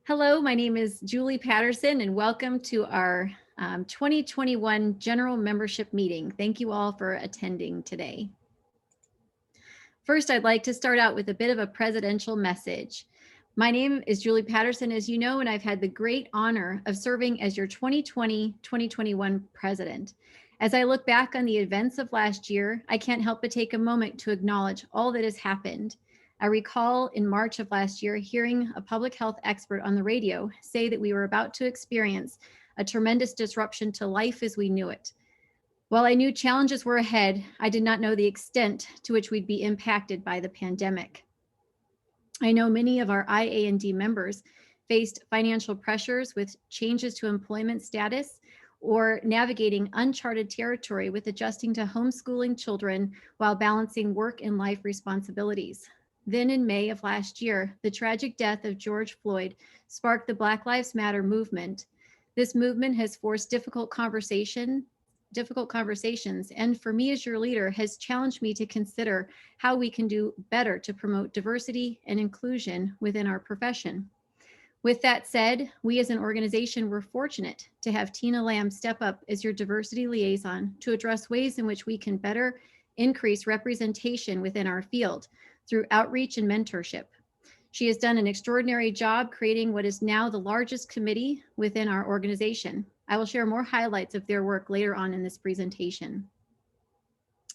Hello, my name is Julie Patterson, and welcome to our 2021 General Membership Meeting. Thank you all for attending today. First, I'd like to start out with a bit of a presidential message. My name is Julie Patterson, as you know, and I've had the great honor of serving as your 2020-2021 president. As I look back on the events of last year, I can't help but take a moment to acknowledge all that has happened. I recall in March of last year hearing a public health expert on the radio say that we were about to experience a tremendous disruption to life as we knew it. While I knew challenges were ahead, I did not know the extent to which we'd be impacted by the pandemic. I know many of our IA&D members faced financial pressures with changes to employment status or navigating uncharted territory with adjusting to homeschooling children while balancing work and life responsibilities. Then in May of last year, the tragic death of George Floyd sparked the Black Lives Matter movement. This movement has forced difficult conversations, and for me as your leader has challenged me to consider how we can do better to promote diversity and inclusion within our profession. With that said, we as an organization were fortunate to have Tina Lamb step up as your diversity liaison to address ways in which we can better increase representation within our field through outreach and mentorship. She has done an extraordinary job creating what is now the largest committee within our organization. I will share more highlights of their work later on in this presentation.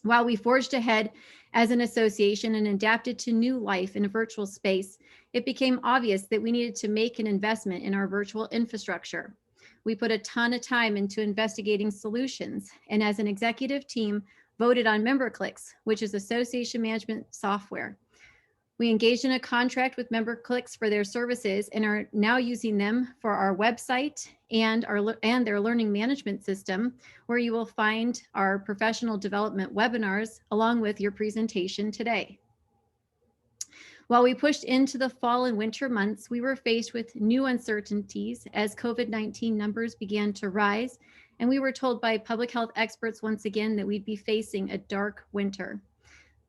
While we forged ahead as an association and adapted to new life in a virtual space, it became obvious that we needed to make an investment in our virtual infrastructure. We put a ton of time into investigating solutions, and as an executive team, voted on MemberClicks, which is association management software. We engaged in a contract with MemberClicks for their services and are now using them for our website and their learning management system, where you will find our professional development webinars along with your presentation today. While we pushed into the fall and winter months, we were faced with new uncertainties as COVID-19 numbers began to rise, and we were told by public health experts once again that we'd be facing a dark winter.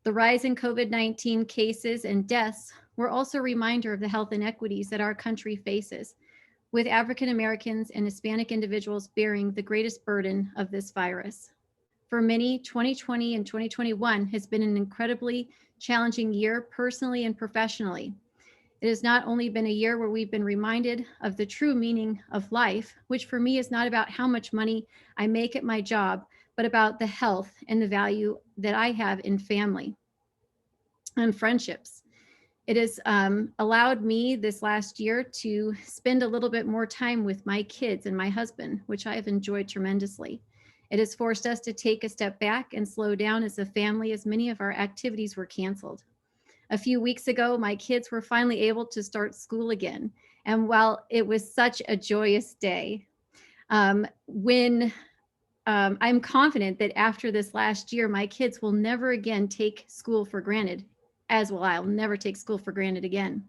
The rise in COVID-19 cases and deaths were also a reminder of the health inequities that our country faces, with African Americans and Hispanic individuals bearing the greatest burden of this virus. For many, 2020 and 2021 has been an incredibly challenging year personally and professionally. It has not only been a year where we've been reminded of the true meaning of life, which for me is not about how much money I make at my job, but about the health and the value that I have in family and friendships. It has allowed me this last year to spend a little bit more time with my kids and my husband, which I have enjoyed tremendously. It has forced us to take a step back and slow down as a family, as many of our activities were canceled. A few weeks ago, my kids were finally able to start school again. And while it was such a joyous day, I'm confident that after this last year, my kids will never again take school for granted, as will I'll never take school for granted again.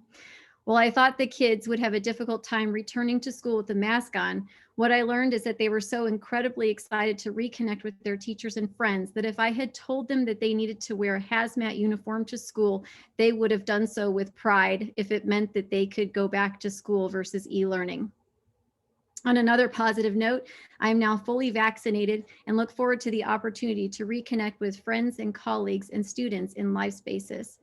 While I thought the kids would have a difficult time returning to school with the mask on, what I learned is that they were so incredibly excited to reconnect with their teachers and friends that if I had told them that they needed to wear a hazmat uniform to school, they would have done so with pride if it meant that they could go back to school versus e-learning. On another positive note, I am now fully vaccinated and look forward to the opportunity to reconnect with friends and colleagues and students in live spaces.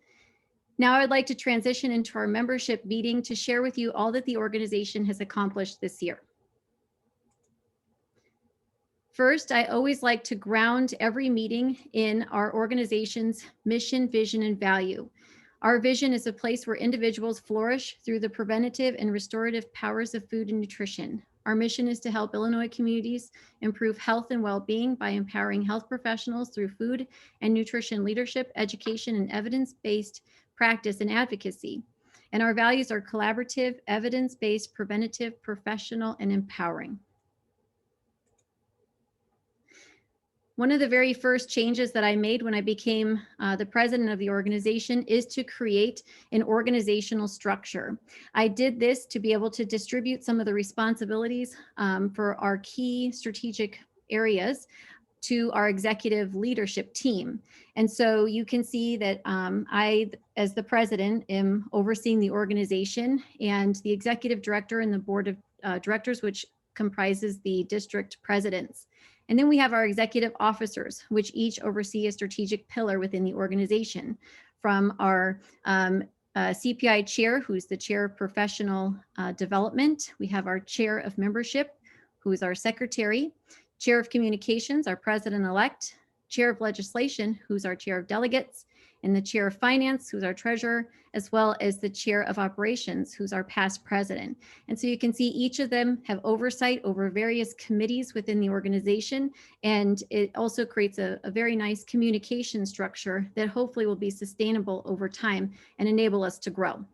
Now I'd like to transition into our membership meeting to share with you all that the organization has accomplished this year. First, I always like to ground every meeting in our organization's mission, vision, and value. Our vision is a place where individuals flourish through the preventative and restorative powers of food and nutrition. Our mission is to help Illinois communities improve health and well-being by empowering health professionals through food and nutrition leadership, education, and evidence-based practice and advocacy. And our values are collaborative, evidence-based, preventative, professional, and empowering. One of the very first changes that I made when I became the president of the organization is to create an organizational structure. I did this to be able to distribute some of the responsibilities for our key strategic areas to our executive leadership team. And so you can see that I, as the president, am overseeing the organization, and the executive director and the board of directors, which comprises the district presidents. And then we have our executive officers, which each oversee a strategic pillar within the organization, from our CPI chair, who's the chair of professional development. We have our chair of membership, who is our secretary, chair of communications, our president-elect, chair of legislation, who's our chair of delegates, and the chair of finance, who's our treasurer, as well as the chair of operations, who's our past president. And so you can see each of them have oversight over various committees within the organization, and it also creates a very nice communication structure that hopefully will be sustainable over time and enable us to grow.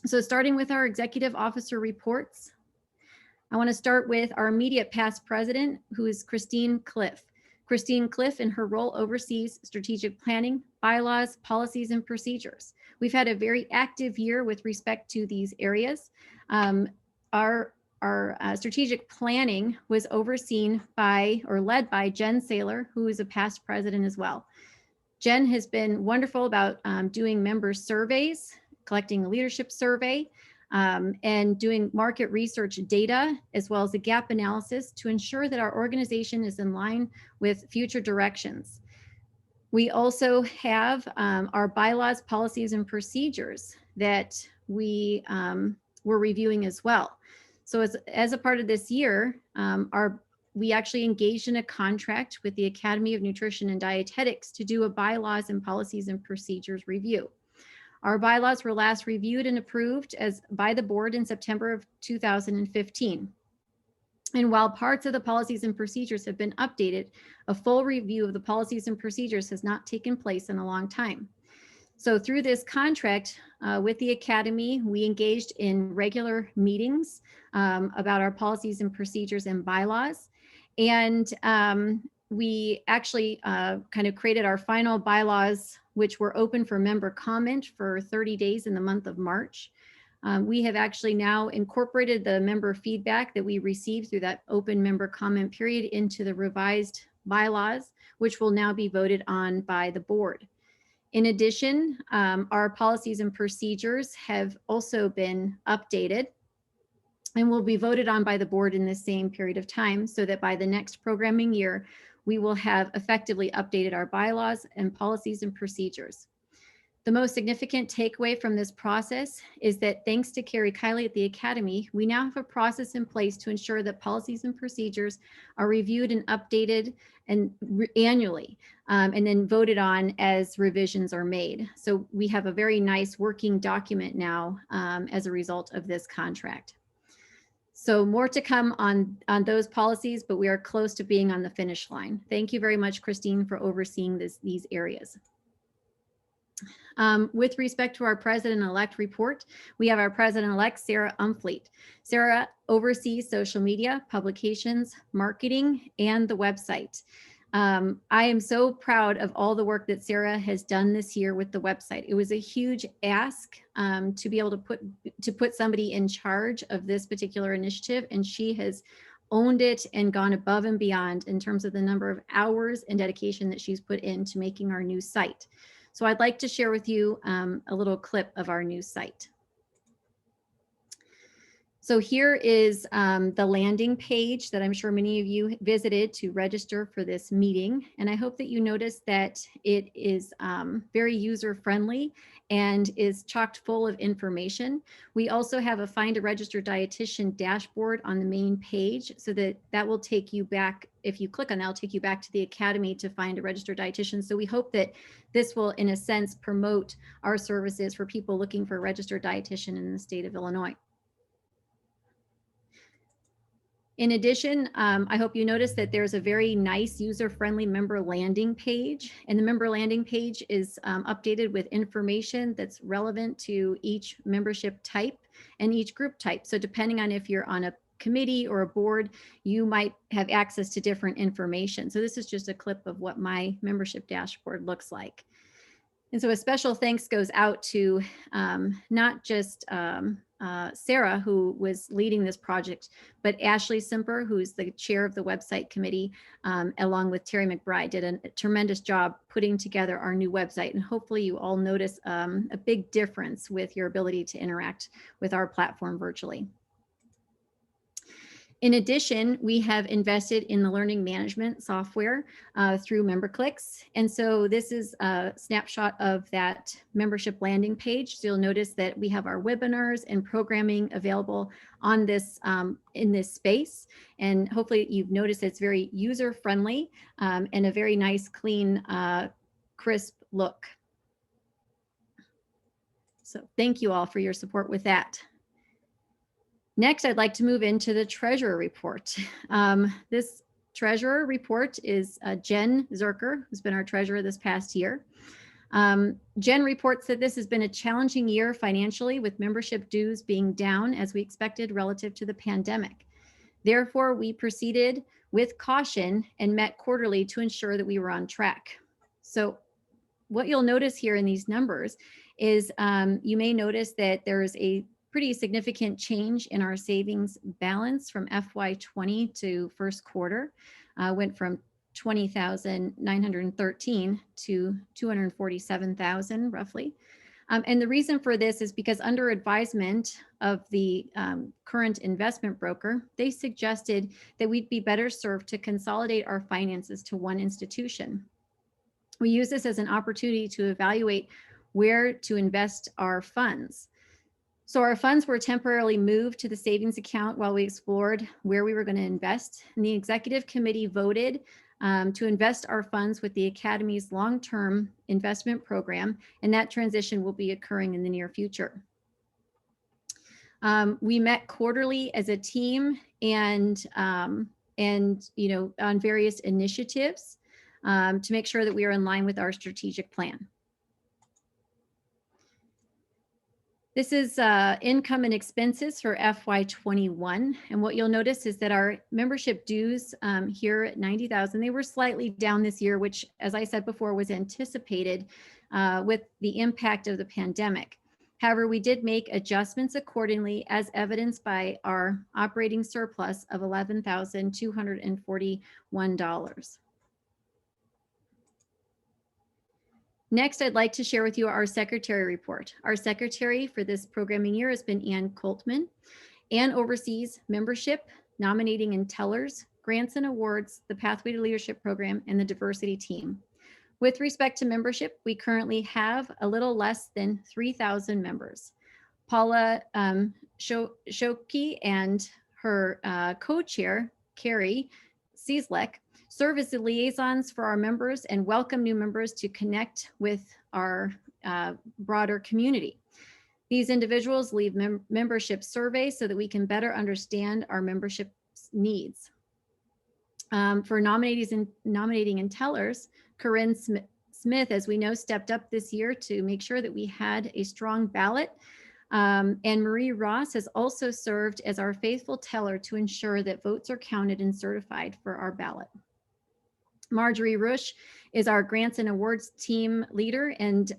So starting with our executive officer reports, I want to start with our immediate past president, who is Christine Cliff. Christine Cliff, in her role, oversees strategic planning, bylaws, policies, and procedures. We've had a very active year with respect to these areas. Our strategic planning was overseen by, or led by, Jen Saylor, who is a past president as well. Jen has been wonderful about doing member surveys, collecting a leadership survey, and doing market research data, as well as a gap analysis to ensure that our organization is in line with future directions. We also have our bylaws, policies, and procedures that we were reviewing as well. So as a part of this year, we actually engaged in a contract with the Academy of Nutrition and Dietetics to do a bylaws and policies and procedures review. Our bylaws were last reviewed and approved by the board in September of 2015. And while parts of the policies and procedures have been updated, a full review of the policies and procedures has not taken place in a long time. So through this contract with the Academy, we engaged in regular meetings about our policies and procedures and bylaws. And we actually kind of created our final bylaws, which were open for member comment for 30 days in the month of March. We have actually now incorporated the member feedback that we received through that open member comment period into the revised bylaws, which will now be voted on by the board. In addition, our policies and procedures have also been updated and will be voted on by the board in the same period of time, so that by the next programming year, we will have effectively updated our bylaws and policies and procedures. The most significant takeaway from this process is that thanks to Carrie Kiley at the Academy, we now have a process in place to ensure that policies and procedures are reviewed and updated annually, and then voted on as revisions are made. So we have a very nice working document now as a result of this contract. So more to come on those policies, but we are close to being on the finish line. Thank you very much, Christine, for overseeing these areas. With respect to our president-elect report, we have our president-elect, Sarah Umfleet. Sarah oversees social media, publications, marketing, and the website. I am so proud of all the work that Sarah has done this year with the website. It was a huge ask to be able to put somebody in charge of this particular initiative, and she has owned it and gone above and beyond in terms of the number of hours and dedication that she's put into making our new site. So I'd like to share with you a little clip of our new site. So here is the landing page that I'm sure many of you visited to register for this meeting. And I hope that you notice that it is very user-friendly and is chocked full of information. We also have a Find a Registered Dietitian dashboard on the main page, so that will take you back. If you click on that, it'll take you back to the Academy to find a registered dietitian. So we hope that this will, in a sense, promote our services for people looking for a registered dietitian in the state of Illinois. In addition, I hope you notice that there's a very nice user-friendly member landing page, and the member landing page is updated with information that's relevant to each membership type and each group type. So depending on if you're on a committee or a board, you might have access to different information. So this is just a clip of what my membership dashboard looks like. And so a special thanks goes out to not just Sarah, who was leading this project, but Ashley Simper, who's the chair of the website committee, along with Terry McBride, did a tremendous job putting together our new website. And hopefully you all notice a big difference with your ability to interact with our platform virtually. In addition, we have invested in the learning management software through MemberClicks. And so this is a snapshot of that membership landing page. So you'll notice that we have our webinars and programming available on this in this space. And hopefully you've noticed it's very user-friendly and a very nice, clean, crisp look. So thank you all for your support with that. Next, I'd like to move into the treasurer report. This treasurer report is Jen Zerker, who's been our treasurer this past year. Jen reports that this has been a challenging year financially, with membership dues being down as we expected relative to the pandemic. Therefore, we proceeded with caution and met quarterly to ensure that we were on track. So what you'll notice here in these numbers is you may notice that there is a pretty significant change in our savings balance from FY20 to first quarter. Went from 20,913 to 247,000 roughly. And the reason for this is because under advisement of the current investment broker, they suggested that we'd be better served to consolidate our finances to one institution. We use this as an opportunity to evaluate where to invest our funds. So our funds were temporarily moved to the savings account while we explored where we were going to invest. And the executive committee voted to invest our funds with the Academy's long-term investment program, and that transition will be occurring in the near future. We met quarterly as a team and on various initiatives to make sure that we are in line with our strategic plan. This is income and expenses for FY21. And what you'll notice is that our membership dues here at 90,000, they were slightly down this year, which, as I said before, was anticipated with the impact of the pandemic. However, we did make adjustments accordingly, as evidenced by our operating surplus of $11,241. Next, I'd like to share with you our secretary report. Our secretary for this programming year has been Ann Coltman. Ann oversees membership, nominating and tellers, grants and awards, the Pathway to Leadership program, and the diversity team. With respect to membership, we currently have a little less than 3,000 members. Paula Shoki and her co-chair, Carrie Cieslek, serve as the liaisons for our members and welcome new members to connect with our broader community. These individuals leave membership surveys so that we can better understand our membership needs. For nominating and tellers, Corinne Smith, as we know, stepped up this year to make sure that we had a strong ballot. And Marie Ross has also served as our faithful teller to ensure that votes are counted and certified for our ballot. Marjorie Rush is our grants and awards team leader, and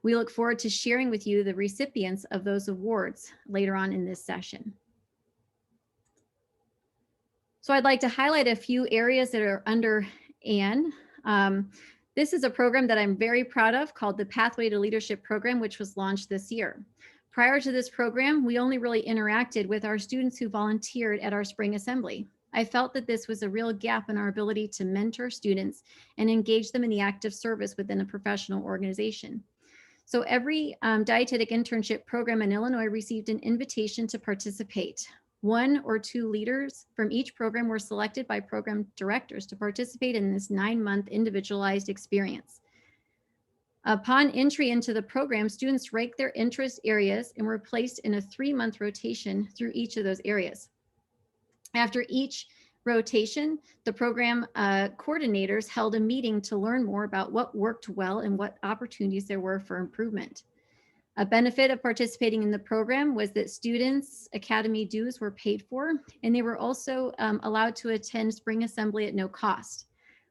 we look forward to sharing with you the recipients of those awards later on in this session. So I'd like to highlight a few areas that are under Ann. This is a program that I'm very proud of called the Pathway to Leadership program, which was launched this year. Prior to this program, we only really interacted with our students who volunteered at our spring assembly. I felt that this was a real gap in our ability to mentor students and engage them in the active service within a professional organization. So every dietetic internship program in Illinois received an invitation to participate. 1 or 2 leaders from each program were selected by program directors to participate in this 9-month individualized experience. Upon entry into the program, students ranked their interest areas and were placed in a 3-month rotation through each of those areas. After each rotation, the program coordinators held a meeting to learn more about what worked well and what opportunities there were for improvement. A benefit of participating in the program was that students' academy dues were paid for, and they were also allowed to attend spring assembly at no cost.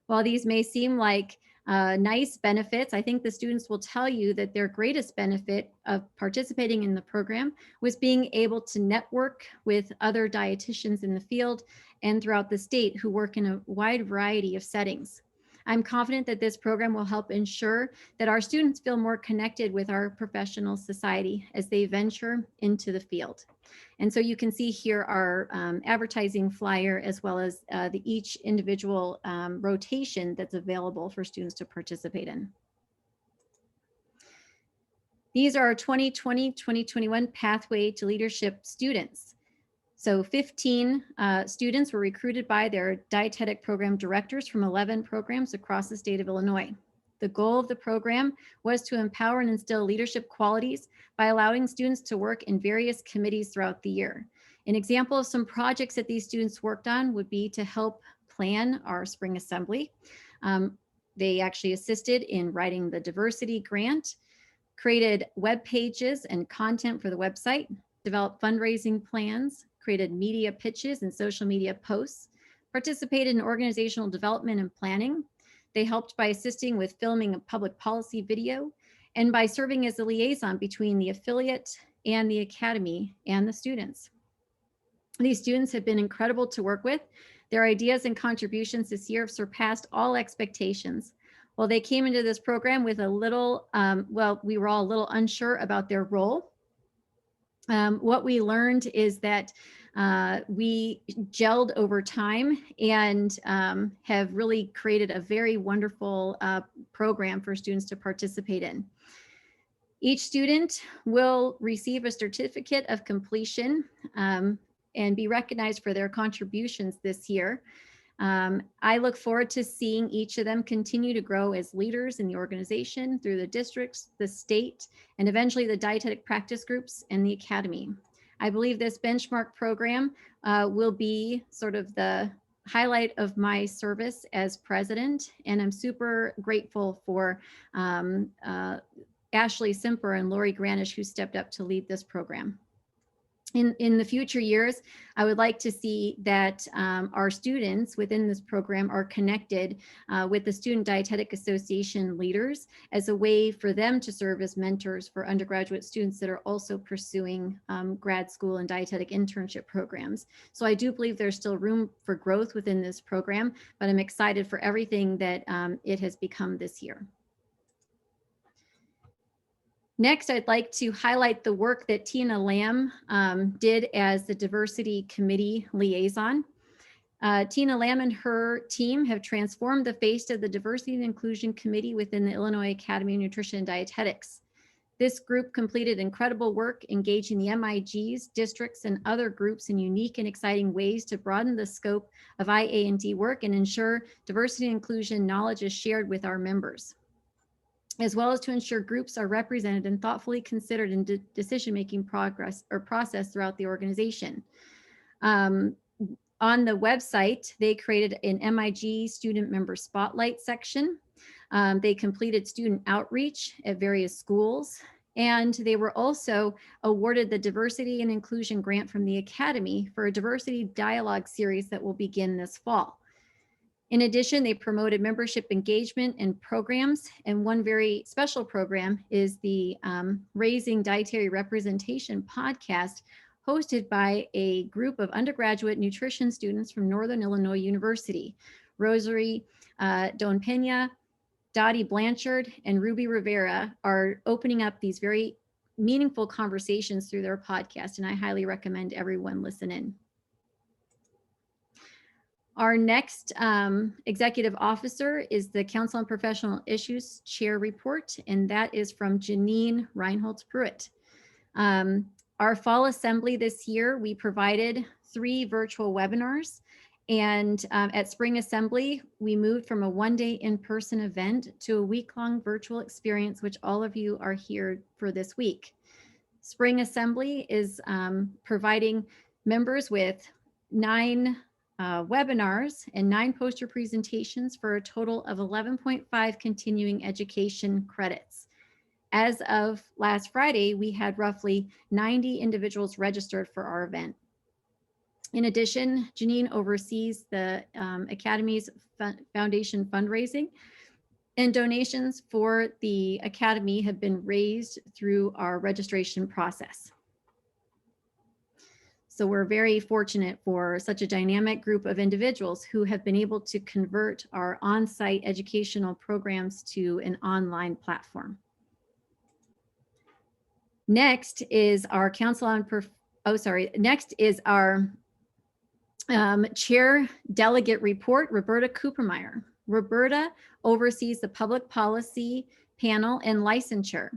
While these may seem like Nice benefits. I think the students will tell you that their greatest benefit of participating in the program was being able to network with other dietitians in the field and throughout the state who work in a wide variety of settings. I'm confident that this program will help ensure that our students feel more connected with our professional society as they venture into the field. And so you can see here our advertising flyer, as well as each individual rotation that's available for students to participate in. These are our 2020-2021 Pathway to Leadership students. So 15 students were recruited by their dietetic program directors from 11 programs across the state of Illinois. The goal of the program was to empower and instill leadership qualities by allowing students to work in various committees throughout the year. An example of some projects that these students worked on would be to help plan our spring assembly. They actually assisted in writing the diversity grant, created web pages and content for the website, developed fundraising plans, created media pitches and social media posts, participated in organizational development and planning. They helped by assisting with filming a public policy video and by serving as a liaison between the affiliate and the academy and the students. These students have been incredible to work with. Their ideas and contributions this year have surpassed all expectations. While they came into this program with a little, we were all a little unsure about their role. What we learned is that we gelled over time and have really created a very wonderful program for students to participate in. Each student will receive a certificate of completion and be recognized for their contributions this year. I look forward to seeing each of them continue to grow as leaders in the organization through the districts, the state, and eventually the dietetic practice groups and the academy. I believe this benchmark program will be sort of the highlight of my service as president, and I'm super grateful for Ashley Simper and Lori Granish, who stepped up to lead this program. In the future years, I would like to see that our students within this program are connected with the Student Dietetic Association leaders as a way for them to serve as mentors for undergraduate students that are also pursuing grad school and dietetic internship programs. So I do believe there's still room for growth within this program, but I'm excited for everything that it has become this year. Next, I'd like to highlight the work that Tina Lamb did as the Diversity Committee Liaison. Tina Lamb and her team have transformed the face of the Diversity and Inclusion Committee within the Illinois Academy of Nutrition and Dietetics. This group completed incredible work engaging the MIGs, districts, and other groups in unique and exciting ways to broaden the scope of IA&D work and ensure diversity and inclusion knowledge is shared with our members, as well as to ensure groups are represented and thoughtfully considered in decision-making process throughout the organization. On the website, they created an MIG student member spotlight section. They completed student outreach at various schools, and they were also awarded the Diversity and Inclusion Grant from the Academy for a diversity dialogue series that will begin this fall. In addition, they promoted membership engagement and programs, and one very special program is the Raising Dietary Representation podcast, hosted by a group of undergraduate nutrition students from Northern Illinois University. Rosary Don Pena, Dottie Blanchard, and Ruby Rivera are opening up these very meaningful conversations through their podcast, and I highly recommend everyone listen in. Our next executive officer is the Council on Professional Issues Chair Report, and that is from Janine Reinholtz Pruitt. Our fall assembly this year, we provided 3 virtual webinars, and at Spring Assembly, we moved from a one-day in-person event to a week-long virtual experience, which all of you are here for this week. Spring Assembly is providing members with 9 webinars and 9 poster presentations for a total of 11.5 continuing education credits. As of last Friday, we had roughly 90 individuals registered for our event. In addition, Janine oversees the Academy's foundation fundraising, And donations for the Academy have been raised through our registration process. So we're very fortunate for such a dynamic group of individuals who have been able to convert our on-site educational programs to an online platform. Next is our Council on, next is our Chair Delegate Report, Roberta Coopermeyer. Roberta oversees the public policy panel and licensure.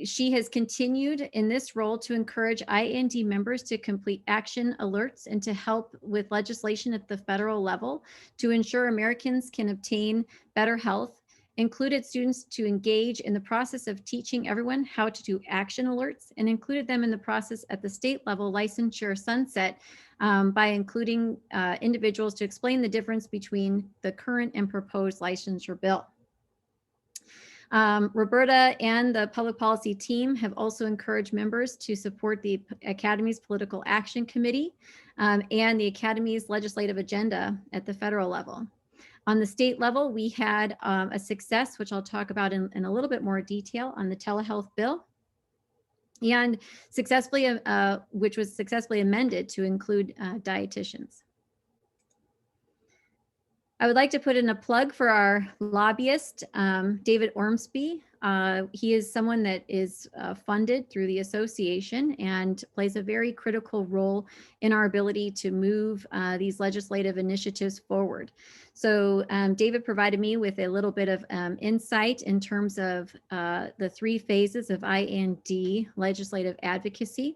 She has continued in this role to encourage IAND members to complete action alerts and to help with legislation at the federal level to ensure Americans can obtain better health, included students to engage in the process of teaching everyone how to do action alerts, and included them in the process at the state level licensure sunset by including individuals to explain the difference between the current and proposed licensure bill. Roberta and the public policy team have also encouraged members to support the Academy's Political Action Committee and the Academy's legislative agenda at the federal level. On the state level, we had a success, which I'll talk about in a little bit more detail, on the telehealth bill, and successfully, which was successfully amended to include dietitians. I would like to put in a plug for our lobbyist, David Ormsby. He is someone that is funded through the association and plays a very critical role in our ability to move these legislative initiatives forward. So David provided me with a little bit of insight in terms of the 3 phases of IAND legislative advocacy.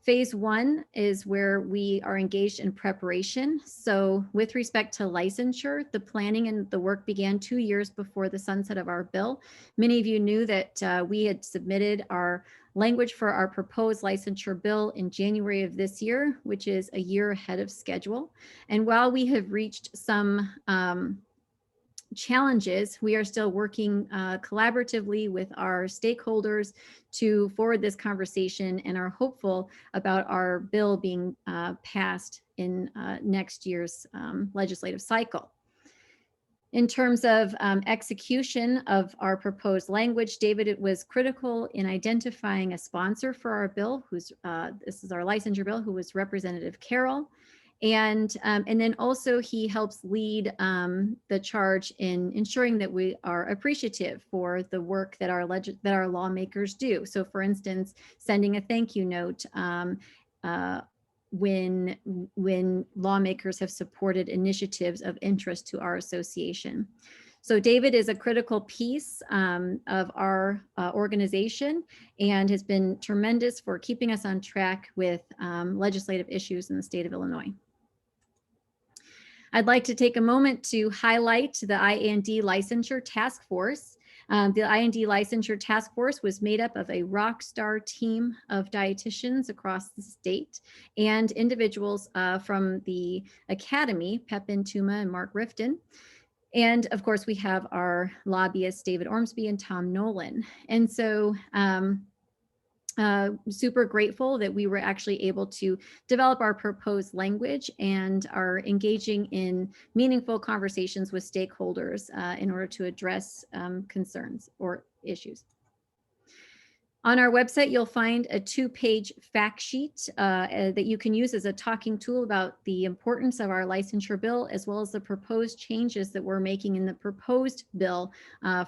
Phase 1 is where we are engaged in preparation. So with respect to licensure, the planning and the work began 2 years before the sunset of our bill. Many of you knew that we had submitted our language for our proposed licensure bill in January of this year, which is a year ahead of schedule. And while we have reached some challenges, we are still working collaboratively with our stakeholders to forward this conversation and are hopeful about our bill being passed in next year's legislative cycle. In terms of execution of our proposed language, David was critical in identifying a sponsor for our bill, who's this is our licensure bill, who was Representative Carroll. And then also he helps lead the charge in ensuring that we are appreciative for the work that our lawmakers do. So for instance, sending a thank you note when lawmakers have supported initiatives of interest to our association. So David is a critical piece of our organization and has been tremendous for keeping us on track with legislative issues in the state of Illinois. I'd like to take a moment to highlight the IAND Licensure Task Force. The IAND Licensure Task Force was made up of a rock star team of dietitians across the state and individuals from the Academy, Pepin Tuma and Mark Rifton. And of course, we have our lobbyists, David Ormsby and Tom Nolan. And so super grateful that we were actually able to develop our proposed language and are engaging in meaningful conversations with stakeholders in order to address concerns or issues. On our website, you'll find a 2-page fact sheet that you can use as a talking tool about the importance of our licensure bill, as well as the proposed changes that we're making in the proposed bill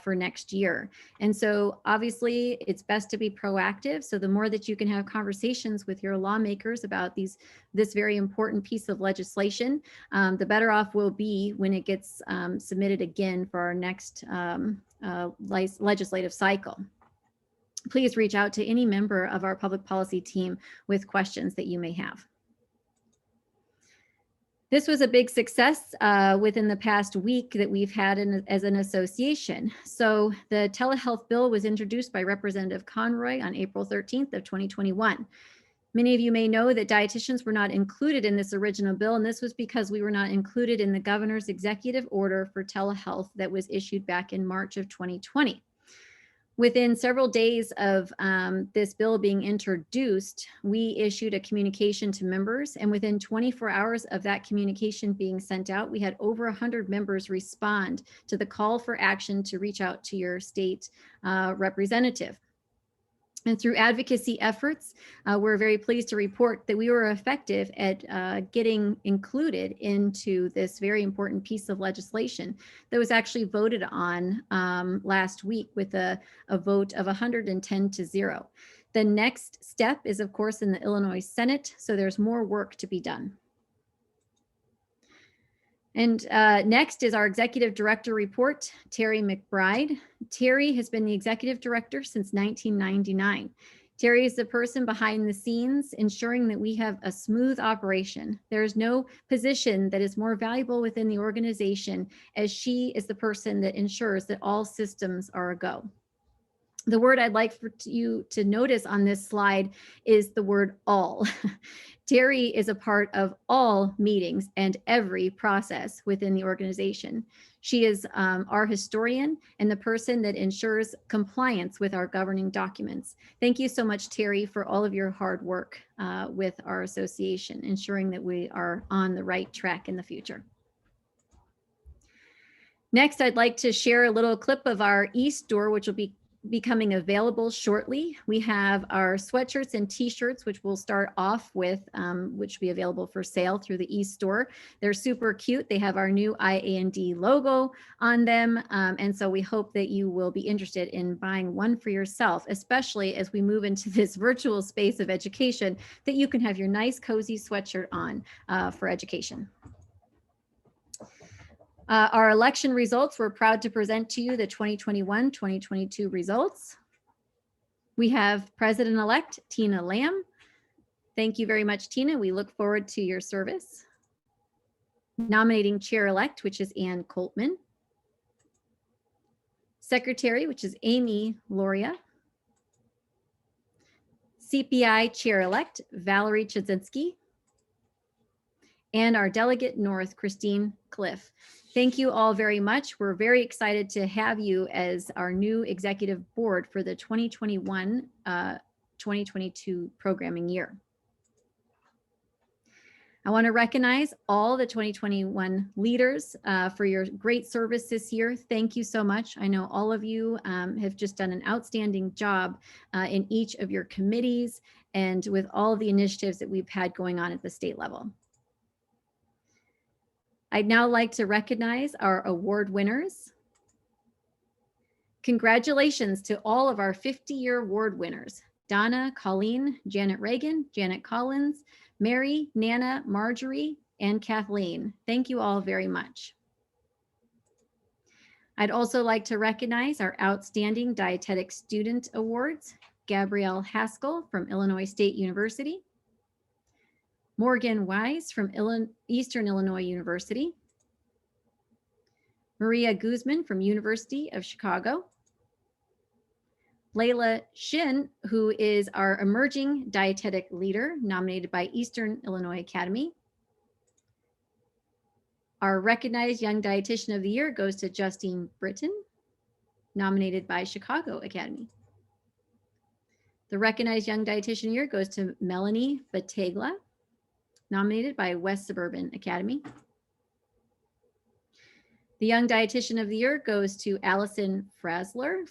for next year. And so obviously it's best to be proactive. So the more that you can have conversations with your lawmakers about this very important piece of legislation, the better off we'll be when it gets submitted again for our next legislative cycle. Please reach out to any member of our public policy team with questions that you may have. This was a big success within the past week that we've had as an association. So the telehealth bill was introduced by Representative Conroy on April 13th of 2021. Many of you may know that dietitians were not included in this original bill, and this was because we were not included in the governor's executive order for telehealth that was issued back in March of 2020. Within several days of this bill being introduced, we issued a communication to members, and within 24 hours of that communication being sent out, we had over 100 members respond to the call for action to reach out to your state representative. And through advocacy efforts, we're very pleased to report that we were effective at getting included into this very important piece of legislation that was actually voted on last week with a vote of 110-0. The next step is, of course, in the Illinois Senate, so there's more work to be done. And next is our executive director report, Terry McBride. Terry has been the executive director since 1999. Terry is the person behind the scenes ensuring that we have a smooth operation. There is no position that is more valuable within the organization, as she is the person that ensures that all systems are a go. The word I'd like for you to notice on this slide is the word all. Terry is a part of all meetings and every process within the organization. She is our historian and the person that ensures compliance with our governing documents. Thank you so much, Terry, for all of your hard work with our association, ensuring that we are on the right track in the future. Next, I'd like to share a little clip of our e-store, which will be becoming available shortly. We have our sweatshirts and t-shirts, which we'll start off with, which will be available for sale through the e-store. They're super cute. They have our new IAND logo on them. And so we hope that you will be interested in buying one for yourself, especially as we move into this virtual space of education, that you can have your nice cozy sweatshirt on for education. Our election results, we're proud to present to you the 2021-2022 results. We have President-elect Tina Lamb. Thank you very much, Tina. We look forward to your service. Nominating Chair-elect, which is Ann Coltman. Secretary, which is Amy Loria. CPI Chair-elect Valerie Chudzinski. And our Delegate North, Christine Cliff. Thank you all very much. We're very excited to have you as our new executive board for the 2021-2022 programming year. I want to recognize all the 2021 leaders for your great service this year. Thank you so much. I know all of you have just done an outstanding job in each of your committees and with all of the initiatives that we've had going on at the state level. I'd now like to recognize our award winners. Congratulations to all of our 50-year award winners: Donna, Colleen, Janet Reagan, Janet Collins, Mary, Nana, Marjorie, and Kathleen. Thank you all very much. I'd also like to recognize our Outstanding Dietetic Student Awards: Gabrielle Haskell from Illinois State University, Morgan Wise from Eastern Illinois University, Maria Guzman from University of Chicago, Layla Shin, who is our Emerging Dietetic Leader, nominated by Eastern Illinois Academy. Our Recognized Young Dietitian of the Year goes to Justine Britton, nominated by Chicago Academy. The Recognized Young Dietitian of the Year goes to Melanie Bategla, nominated by West Suburban Academy. The Young Dietitian of the Year goes to Allison Frasler,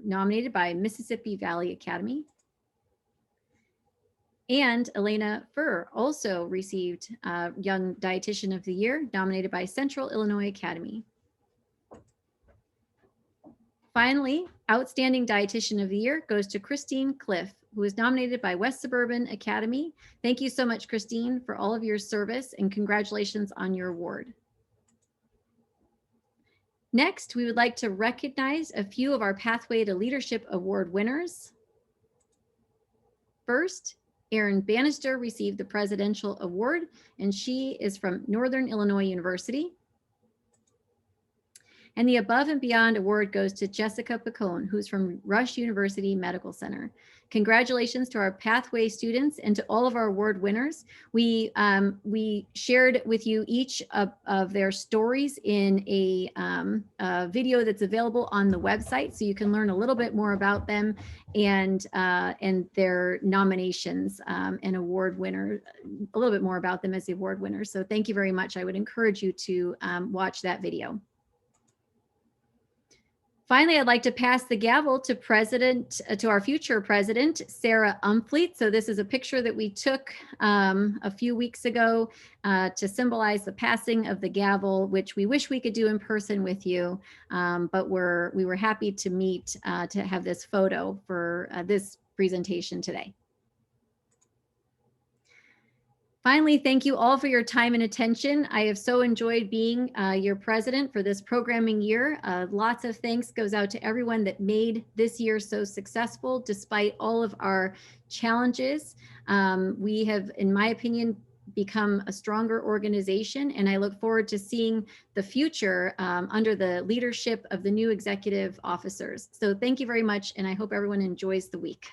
nominated by Mississippi Valley Academy. And Elena Furr also received Young Dietitian of the Year, nominated by Central Illinois Academy. Finally, Outstanding Dietitian of the Year goes to Christine Cliff, who is nominated by West Suburban Academy. Thank you so much, Christine, for all of your service, and congratulations on your award. Next, we would like to recognize a few of our Pathway to Leadership Award winners. First, Erin Bannister received the Presidential Award, and she is from Northern Illinois University. And the Above and Beyond Award goes to Jessica Picone, who's from Rush University Medical Center. Congratulations to our Pathway students and to all of our award winners. We shared with you each of their stories in a video that's available on the website, so you can learn a little bit more about them and their nominations and award winner, a little bit more about them as the award winners. So thank you very much. I would encourage you to watch that video. Finally, I'd like to pass the gavel to our future president, Sarah Umfleet. So this is a picture that we took a few weeks ago to symbolize the passing of the gavel, which we wish we could do in person with you, but we were happy to meet to have this photo for this presentation today. Finally, thank you all for your time and attention. I have so enjoyed being your president for this programming year. Lots of thanks goes out to everyone that made this year so successful despite all of our challenges. We have, in my opinion, become a stronger organization, and I look forward to seeing the future under the leadership of the new executive officers. So thank you very much, and I hope everyone enjoys the week.